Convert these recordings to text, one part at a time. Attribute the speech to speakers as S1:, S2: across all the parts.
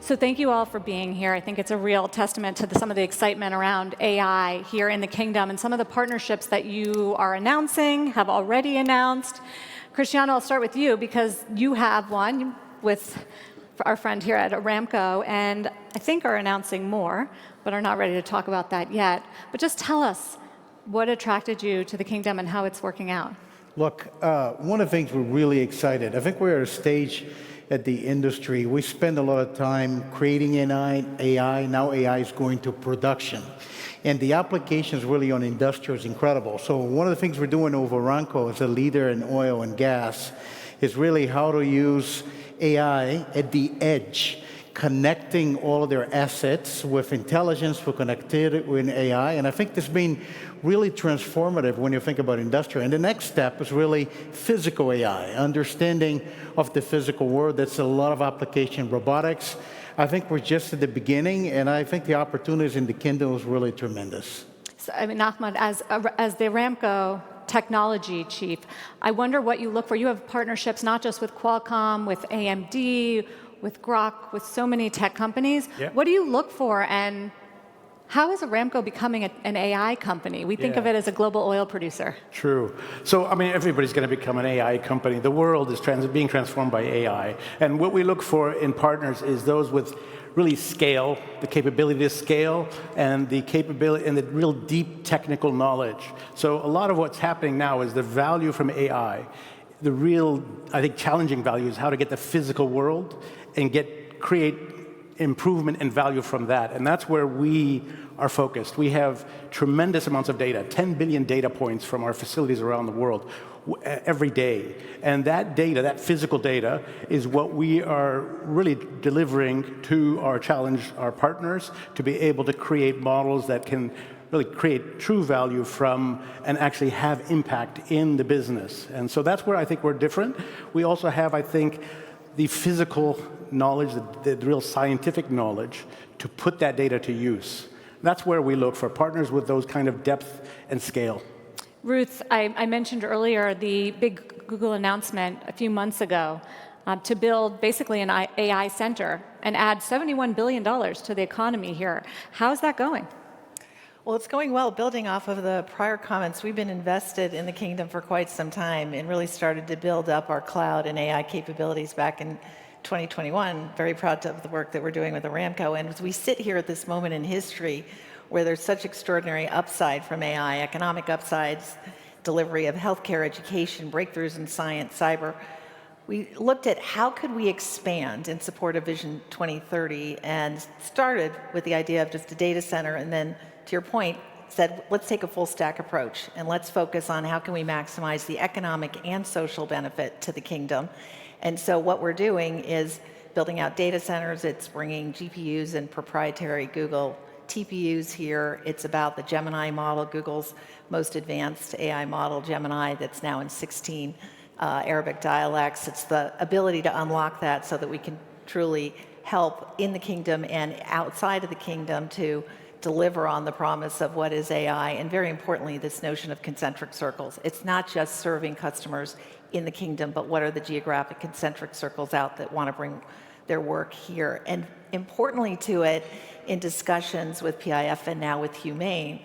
S1: So thank you all for being here. I think it's a real testament to some of the excitement around AI here in the kingdom and some of the partnerships that you are announcing, have already announced. Cristiano, I'll start with you because you have one with our friend here at Aramco, and I think are announcing more, but are not ready to talk about that yet. But just tell us what attracted you to the kingdom and how it's working out.
S2: Look, one of the things we're really excited, I think we're at a stage at the industry, we spend a lot of time creating AI, now AI is going to production. And the applications really on industrial is incredible. So one of the things we're doing over Aramco as a leader in oil and gas is really how to use AI at the edge, connecting all of their assets with intelligence, with connectivity, with AI. And I think this has been really transformative when you think about industrial. And the next step is really physical AI, understanding of the physical world. That's a lot of application robotics. I think we're just at the beginning, and I think the opportunities in the kingdom is really tremendous.
S1: So, I mean, Ahmed, as the Aramco technology chief, I wonder what you look for. You have partnerships not just with Qualcomm, with AMD, with Grok, with so many tech companies.
S3: Yeah.
S1: What do you look for, and how is Aramco becoming an AI company? We think of it as a global oil producer.
S3: True. So, I mean, everybody's going to become an AI company. The world is being transformed by AI. And what we look for in partners is those with really scale, the capability to scale, and the capability and the real deep technical knowledge. So a lot of what's happening now is the value from AI. The real, I think, challenging value is how to get the physical world and create improvement and value from that. And that's where we are focused. We have tremendous amounts of data, 10 billion data points from our facilities around the world every day. And that data, that physical data, is what we are really delivering to our partners to be able to create models that can really create true value from and actually have impact in the business. And so that's where I think we're different. We also have, I think, the physical knowledge, the real scientific knowledge to put that data to use. That's where we look for partners with those kind of depth and scale.
S1: Ruth, I mentioned earlier the big Google announcement a few months ago to build basically an AI center and add $71 billion to the economy here. How's that going?
S4: Well, it's going well. Building off of the prior comments, we've been invested in the kingdom for quite some time and really started to build up our cloud and AI capabilities back in 2021. Very proud of the work that we're doing with Aramco. And as we sit here at this moment in history where there's such extraordinary upside from AI, economic upsides, delivery of healthcare, education, breakthroughs in science, cyber, we looked at how could we expand in support of Vision 2030 and started with the idea of just a data center, and then, to your point, said, let's take a full stack approach and let's focus on how can we maximize the economic and social benefit to the kingdom. And so what we're doing is building out data centers. It's bringing GPUs and proprietary Google TPUs here. It's about the Gemini model, Google's most advanced AI model, Gemini, that's now in 16 Arabic dialects. It's the ability to unlock that so that we can truly help in the kingdom and outside of the kingdom to deliver on the promise of what is AI, and very importantly, this notion of concentric circles. It's not just serving customers in the kingdom, but what are the geographic concentric circles out that want to bring their work here. And importantly to it, in discussions with PIF and now with Humane,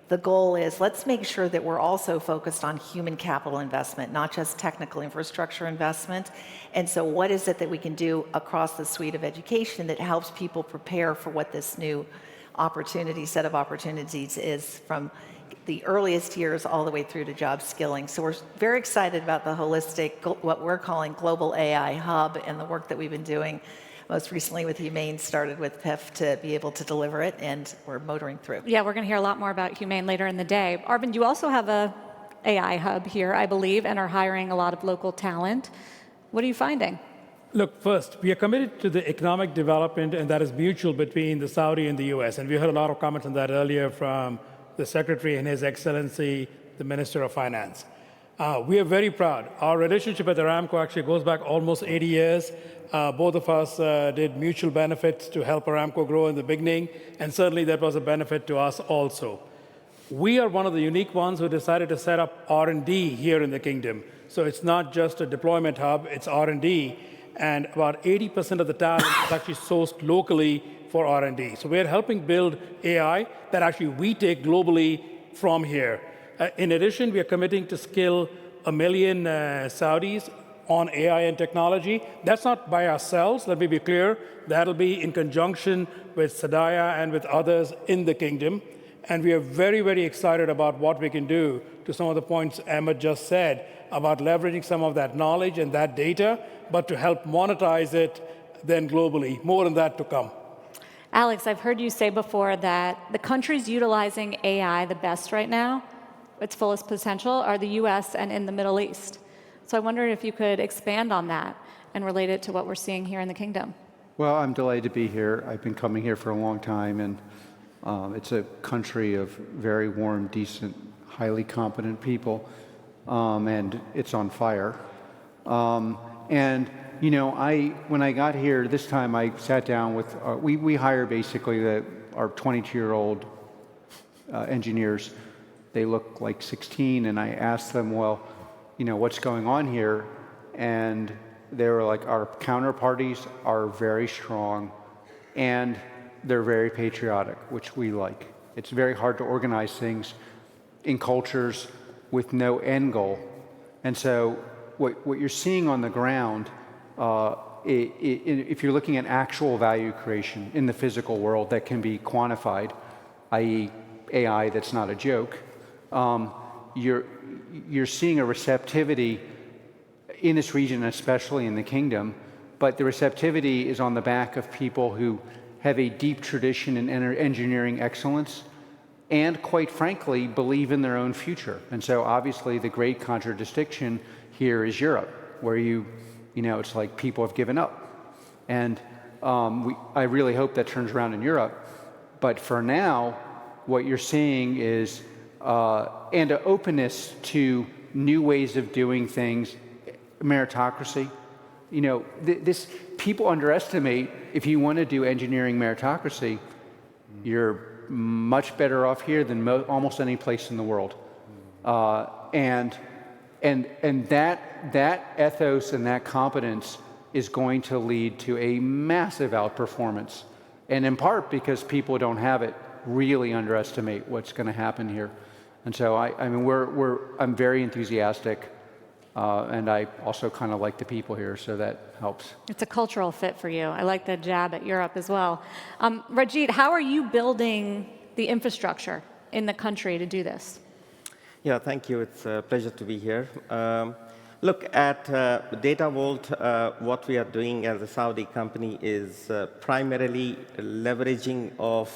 S4: the goal is let's make sure that we're also focused on human capital investment, not just technical infrastructure investment. And so what is it that we can do across the suite of education that helps people prepare for what this new set of opportunities is, from the earliest years all the way through to job skilling. So we're very excited about the holistic, what we're calling Global AI Hub, and the work that we've been doing most recently with Humane, started with PIF to be able to deliver it, and we're motoring through.
S1: Yeah, we're going to hear a lot more about Humane later in the day. Arvind, you also have a AI hub here, I believe, and are hiring a lot of local talent. What are you finding?
S5: Look, first, we are committed to the economic development, and that is mutual between the Saudi and the US. And we heard a lot of comments on that earlier from the Secretary and His Excellency, the Minister of Finance. We are very proud. Our relationship at Aramco actually goes back almost 80 years. Both of us did mutual benefits to help Aramco grow in the beginning, and certainly that was a benefit to us also. We are one of the unique ones who decided to set up R&D here in the kingdom. So it's not just a deployment hub, it's R&D. and about 80% of the talent is actually sourced locally for R&D. So we're helping build AI that actually we take globally from here. In addition, we are committing to skill 1 million Saudis on AI and technology. That's not by ourselves, let me be clear. That'll be in conjunction with Sadaya and with others in the kingdom. And we are very, very excited about what we can do to some of the points Ahmed just said about leveraging some of that knowledge and that data, but to help monetize it then globally. More on that to come.
S1: Alex, I've heard you say before that the countries utilizing AI the best right now, its fullest potential, are the US and in the Middle East. So I wondered if you could expand on that and relate it to what we're seeing here in the kingdom.
S6: Well, I'm delighted to be here. I've been coming here for a long time, and it's a country of very warm, decent, highly competent people, and it's on fire. And you know, when I got here this time, I sat down with we hire basically our 22-year-old engineers. They look like 16, and I asked them, well, you know, what's going on here? And they were like, our counterparties are very strong, and they're very patriotic, which we like. It's very hard to organize things in cultures with no end goal. And so what you're seeing on the ground, if you're looking at actual value creation in the physical world that can be quantified, i.e. AI that's not a joke, you're seeing a receptivity in this region, especially in the kingdom, but the receptivity is on the back of people who have a deep tradition in engineering excellence and, quite frankly, believe in their own future. And so obviously the great contradistinction here is Europe, where you know, it's like people have given up. And I really hope that turns around in Europe. But for now, what you're seeing is and an openness to new ways of doing things, meritocracy. You know, this people underestimate, if you want to do engineering meritocracy, you're much better off here than almost any place in the world. And that ethos and that competence is going to lead to a massive outperformance. And in part because people who don't have it really underestimate what's going to happen here. And so I mean, I'm very enthusiastic. And I also kind of like the people here, so that helps.
S1: It's a cultural fit for you. I like the jab at Europe as well. Rajit, how are you building the infrastructure in the country to do this?
S7: Yeah, thank you. It's a pleasure to be here. Look, at Data Vault, what we are doing as a Saudi company is primarily leveraging of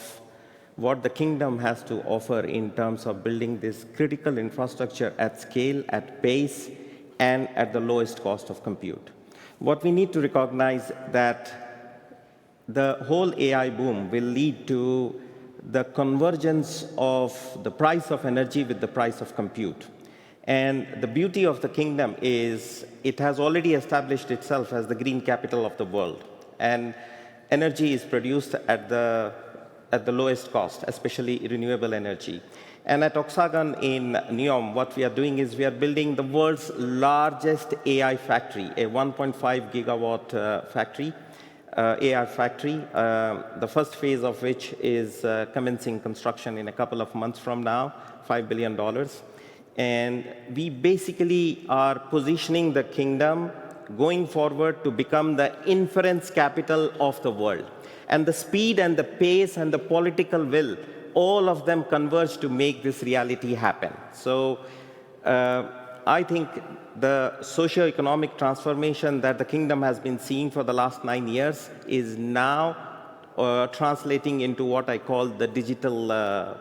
S7: what the kingdom has to offer in terms of building this critical infrastructure at scale, at pace, and at the lowest cost of compute. What we need to recognize that the whole AI boom will lead to the convergence of the price of energy with the price of compute. And the beauty of the kingdom is it has already established itself as the green capital of the world. And energy is produced at the lowest cost, especially renewable energy. And at Oxagon in NEOM, what we are doing is we are building the world's largest AI factory, a 1.5 gigawatt factory, AI factory, the first phase of which is commencing construction in a couple of months from now, $5 billion. And we basically are positioning the kingdom going forward to become the inference capital of the world. And the speed and the pace and the political will, all of them converge to make this reality happen. So I think the socio-economic transformation that the kingdom has been seeing for the last 9 years is now translating into what I call the digital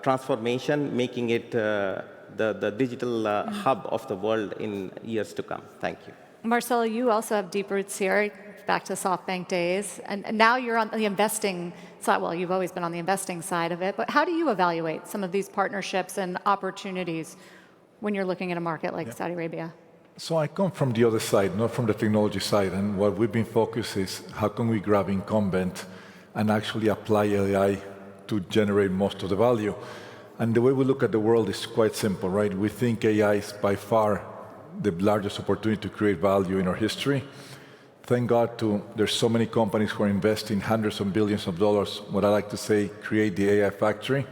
S7: transformation, making it the digital hub of the world in years to come. Thank you.
S1: Marcelo, you also have deep roots here, back to SoftBank days, and now you're on the investing side. Well, you've always been on the investing side of it, but how do you evaluate some of these partnerships and opportunities when you're looking at a market like Saudi Arabia?
S8: So I come from the other side, not from the technology side, and what we've been focused is how can we grab incumbent and actually apply AI to generate most of the value. And the way we look at the world is quite simple, right? We think AI is by far the largest opportunity to create value in our history. thank God there's so many companies who are investing hundreds of billions of dollars, what I like to say, create the AI factory.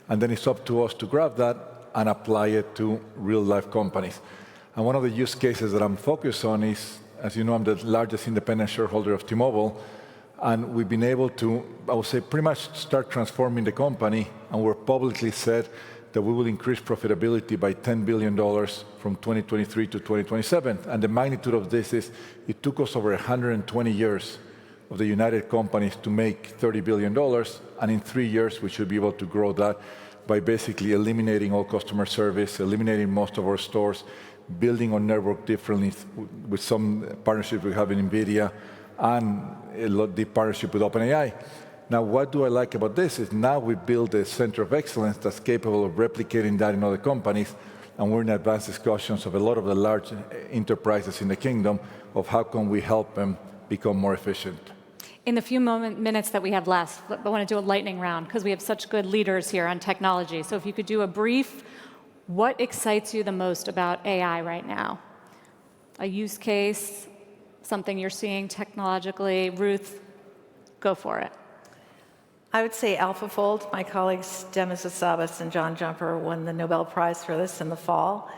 S8: And then it's up to us to grab that and apply it to real-life companies. And one of the use cases that I'm focused on is, as you know, I'm the largest independent shareholder of T-Mobile, and we've been able to, I would say, pretty much start transforming the company, and we're publicly said that we will increase profitability by $10 billion from 2023 to 2027. And the magnitude of this is, it took us over 120 years of the United Companies to make $30 billion, and in 3 years we should be able to grow that by basically eliminating all customer service, eliminating most of our stores, building our network differently with some partnerships we have in NVIDIA, and the partnership with OpenAI. Now, what do I like about this is now we build a center of excellence that's capable of replicating that in other companies, and we're in advanced discussions of a lot of the large enterprises in the kingdom of how can we help them become more efficient.
S1: In the few minutes that we have left, I want to do a lightning round because we have such good leaders here on technology. So if you could do a brief, what excites you the most about AI right now? A use case, something you're seeing technologically. Ruth, go for it.
S4: I would say AlphaFold. My colleagues Demis Hassabis and John Jumper won the Nobel Prize for this in the fall.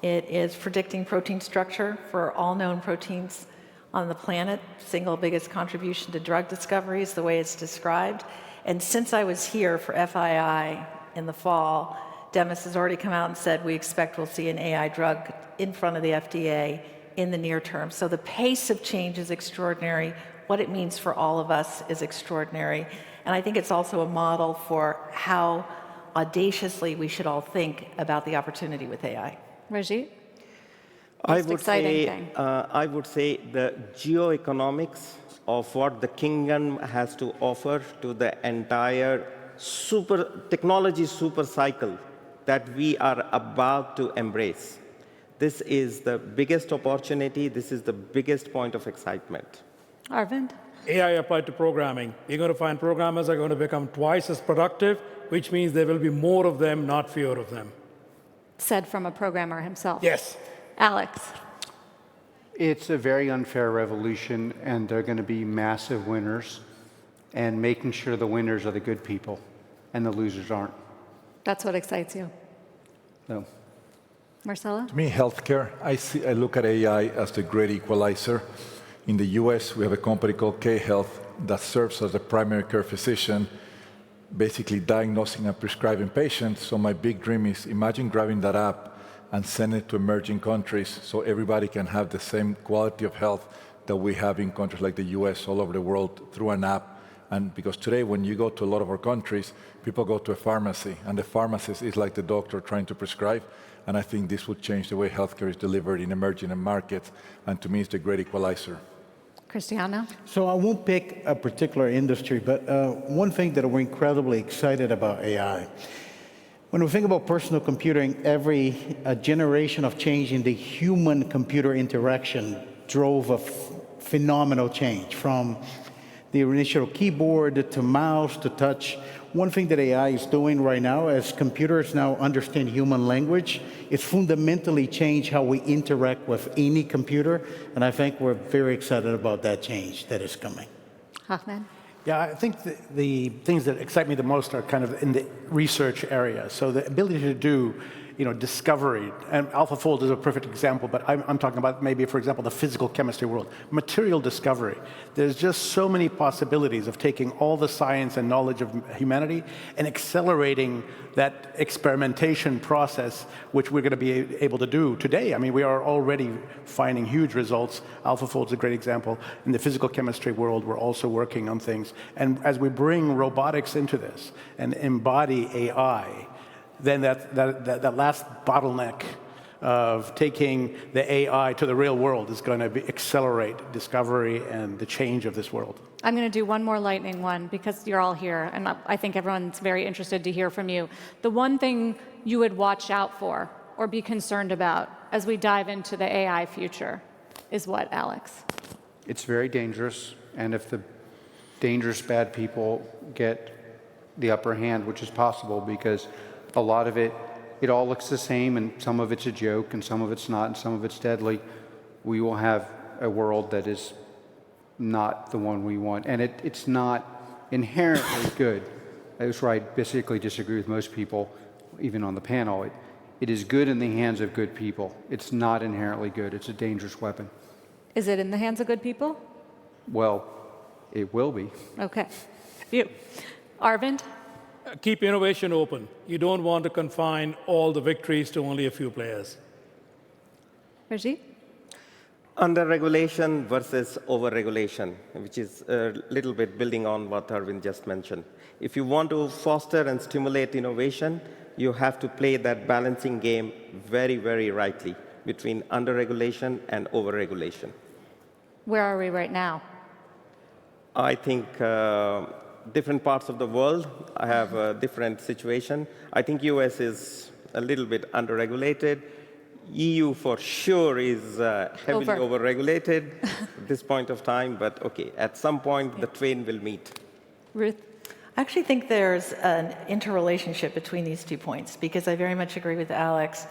S4: It is predicting protein structure for all known proteins on the planet. Single biggest contribution to drug discoveries, the way it's described. And since I was here for FII in the fall, Demis has already come out and said we expect we'll see an AI drug in front of the FDA in the near term. So the pace of change is extraordinary. What it means for all of us is extraordinary. And I think it's also a model for how audaciously we should all think about the opportunity with AI.
S1: Rajit?
S7: I would say the geoeconomics of what the kingdom has to offer to the entire technology super cycle that we are about to embrace. This is the biggest opportunity. This is the biggest point of excitement.
S1: Arvind?
S5: AI applied to programming. You're going to find programmers are going to become twice as productive, which means there will be more of them, not fewer of them.
S1: Said from a programmer himself.
S5: Yes.
S1: Alex?
S6: It's a very unfair revolution, and there are going to be massive winners, and making sure the winners are the good people and the losers aren't.
S1: That's what excites you.
S6: No.
S1: Marcella?
S8: To me, healthcare, I look at AI as the great equalizer. In the US, we have a company called K-Health that serves as the primary care physician, basically diagnosing and prescribing patients. So my big dream is, imagine grabbing that app and send it to emerging countries so everybody can have the same quality of health that we have in countries like the US, all over the world, through an app. And because today, when you go to a lot of our countries, people go to a pharmacy, and the pharmacist is like the doctor trying to prescribe. And I think this would change the way healthcare is delivered in emerging markets. And to me, it's the great equalizer.
S1: Cristiano?
S2: So I won't pick a particular industry, but one thing that we're incredibly excited about AI. When we think about personal computing, every generation of change in the human-computer interaction drove a phenomenal change, from the initial keyboard to mouse to touch. One thing that AI is doing right now, as computers now understand human language, is fundamentally change how we interact with any computer, and I think we're very excited about that change that is coming.
S1: Ahmed?
S3: Yeah, I think the things that excite me the most are kind of in the research area. So the ability to do, discovery, and AlphaFold is a perfect example, but I'm talking about maybe, for example, the physical chemistry world, material discovery. There's just so many possibilities of taking all the science and knowledge of humanity and accelerating that experimentation process, which we're going to be able to do today. I mean, we are already finding huge results. AlphaFold's a great example. In the physical chemistry world, we're also working on things. And as we bring robotics into this and embody AI, then that last bottleneck of taking the AI to the real world is going to accelerate discovery and the change of this world.
S1: I'm going to do one more lightning one because you're all here, and I think everyone's very interested to hear from you. The one thing you would watch out for or be concerned about as we dive into the AI future is what, Alex?
S6: It's very dangerous, and if the dangerous bad people get the upper hand, which is possible because a lot of it all looks the same, and some of it's a joke, and some of it's not, and some of it's deadly, we will have a world that is not the one we want. And it's not inherently good. I was right, basically disagree with most people, even on the panel. It is good in the hands of good people. It's not inherently good. It's a dangerous weapon.
S1: Is it in the hands of good people?
S6: Well, it will be.
S1: Okay. You. Arvind?
S5: Keep innovation open. You don't want to confine all the victories to only a few players.
S1: Rajiv?
S7: Under-regulation versus over-regulation, which is a little bit building on what Arvind just mentioned. If you want to foster and stimulate innovation, you have to play that balancing game very, very rightly between under-regulation and over-regulation.
S1: Where are we right now?
S7: I think different parts of the world have a different situation. I think US is a little bit under-regulated. EU for sure is heavily over-regulated at this point of time, but okay, at some point the twain will meet.
S1: Ruth?
S4: I actually think there's an interrelationship between these 2 points, because I very much agree with Alex.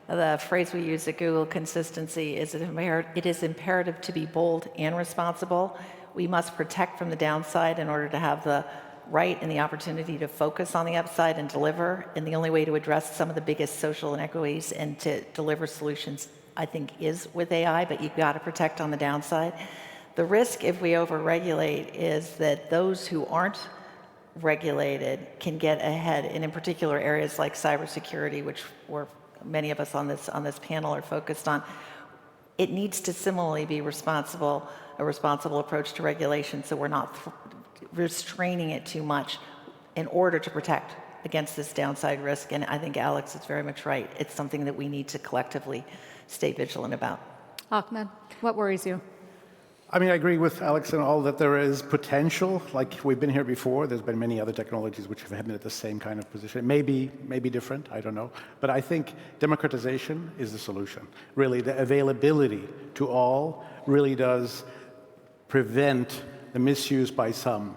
S4: The phrase we use at Google, consistency, is it is imperative to be bold and responsible. We must protect from the downside in order to have the right and the opportunity to focus on the upside and deliver. And the only way to address some of the biggest social inequities and to deliver solutions, I think, is with AI, but you've got to protect on the downside. The risk if we over-regulate is that those who aren't regulated can get ahead, and in particular areas like cybersecurity, which many of us on this panel are focused on. It needs to similarly be a responsible approach to regulation, so we're not restraining it too much in order to protect against this downside risk. And I think Alex is very much right. It's something that we need to collectively stay vigilant about.
S1: Ahmed, what worries you?
S3: I mean, I agree with Alex and all that there is potential. Like we've been here before, there's been many other technologies which have been at the same kind of position. It may be different, I don't know. But I think democratization is the solution. Really, the availability to all really does prevent the misuse by some.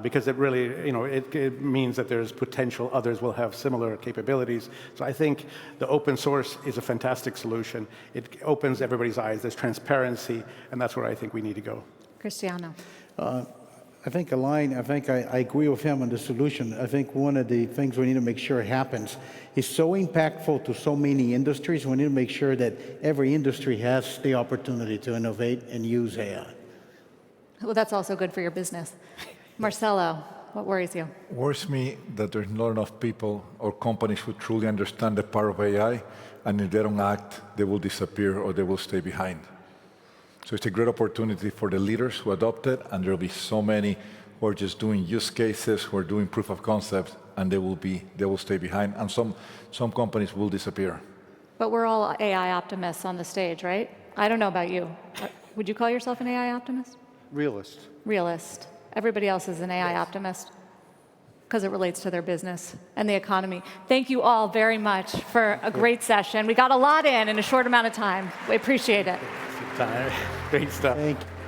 S3: Because it really, it means that there's potential others will have similar capabilities. So I think the open source is a fantastic solution. It opens everybody's eyes. There's transparency, and that's where I think we need to go.
S1: Cristiano?
S2: I think I agree with him on the solution. I think one of the things we need to make sure happens is so impactful to so many industries. We need to make sure that every industry has the opportunity to innovate and use AI.
S1: Well, that's also good for your business. Marcelo, what worries you?
S8: Worries me that there's not enough people or companies who truly understand the power of AI, and if they don't act, they will disappear or they will stay behind. So it's a great opportunity for the leaders who adopt it, and there will be so many who are just doing use cases, who are doing proof of concept, and they will stay behind, and some companies will disappear.
S1: But we're all AI optimists on the stage, right? I don't know about you. Would you call yourself an AI optimist?
S6: Realist.
S1: Realist. Everybody else is an AI optimist because it relates to their business and the economy. Thank you all very much for a great session. We got a lot in a short amount of time. We appreciate it.
S3: Great stuff.
S2: Thank you.